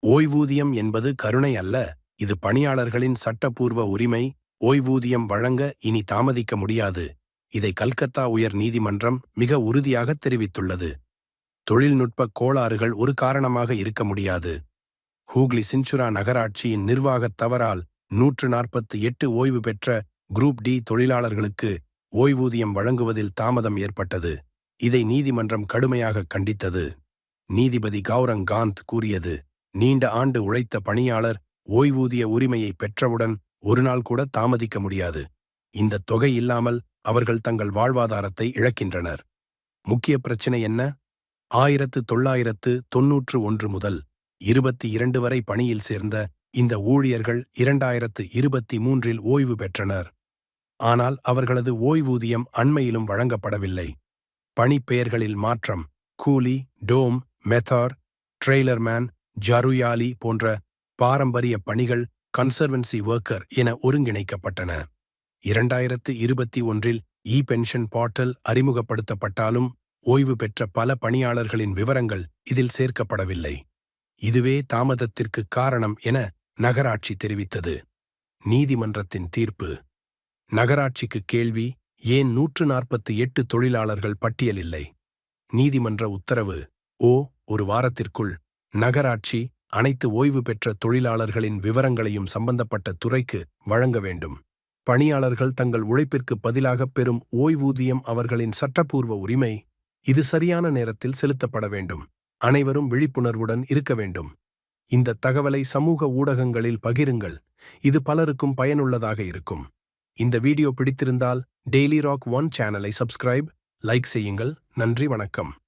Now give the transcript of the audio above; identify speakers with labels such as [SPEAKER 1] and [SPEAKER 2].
[SPEAKER 1] ஓய்வூதியம் என்பது கருணை அல்ல, இது பணியாளர்களின் சட்டப்பூர்வ உரிமை. ஓய்வூதியம் வழங்க இனி தாமதிக்க முடியாது. இதை கல்கத்தா உயர் நீதிமன்றம் மிக உறுதியாக தெரிவித்துள்ளது. தொழில்நுட்ப கோளாறுகள் ஒரு காரணமாக இருக்க முடியாது. ஹூக்ளி சின்சுரா நகராட்சியின் நிர்வாகத் தவறால் 148 ஓய்வு பெற்ற குரூப் டி தொழிலாளர்களுக்கு ஓய்வூதியம் வழங்குவதில் தாமதம் ஏற்பட்டது. இதை நீதிமன்றம் கடுமையாக கண்டித்தது. நீதிபதி கௌரங் காந்த் கூறியது, நீண்ட ஆண்டு உழைத்த பணியாளர் ஓய்வூதிய உரிமையை பெற்றவுடன் ஒரு நாள் கூட தாமதிக்க முடியாது. இந்த தொகை இல்லாமல் அவர்கள் தங்கள் வாழ்வாதாரத்தை இழக்கின்றனர். முக்கிய பிரச்சினை என்ன? 1991 முதல் 22 வரை பணியில் சேர்ந்த இந்த ஊழியர்கள் 2023இல் ஓய்வு பெற்றனர். ஆனால் அவர்களது ஓய்வூதியம் அண்மையிலும் வழங்கப்படவில்லை. பணிப்பெயர்களில் மாற்றம், கூலி, டோம், மெத்தார், ட்ரெய்லர்மேன், ஜருயாலி போன்ற பாரம்பரிய பணிகள் கன்சர்வன்சி ஒர்க்கர் என ஒருங்கிணைக்கப்பட்டன. 2021இல் பென்ஷன் போர்ட்டல் அறிமுகப்படுத்தப்பட்டாலும் ஓய்வு பெற்ற பல பணியாளர்களின் விவரங்கள் இதில் சேர்க்கப்படவில்லை. இதுவே தாமதத்திற்கு காரணம் என நகராட்சி தெரிவித்தது. நீதிமன்றத்தின் தீர்ப்பு. நகராட்சிக்கு கேள்வி, ஏன் 148 தொழிலாளர்கள் பட்டியல் இல்லை? நீதிமன்ற உத்தரவு. ஒரு வாரத்திற்குள் நகராட்சி அனைத்து ஓய்வு பெற்ற தொழிலாளர்களின் விவரங்களையும் சம்பந்தப்பட்ட துறைக்கு வழங்க வேண்டும். பணியாளர்கள் தங்கள் உழைப்பிற்கு பதிலாக பெறும் ஓய்வூதியம் அவர்களின் சட்டப்பூர்வ உரிமை. இது சரியான நேரத்தில் செலுத்தப்பட வேண்டும். அனைவரும் விழிப்புணர்வுடன் இருக்க வேண்டும். இந்த தகவலை சமூக ஊடகங்களில் பகிருங்கள். இது பலருக்கும் பயனுள்ளதாக இருக்கும். இந்த வீடியோ பிடித்திருந்தால் டெய்லி ராக் 1 சேனலை சப்ஸ்கிரைப், லைக் செய்யுங்கள். நன்றி, வணக்கம்.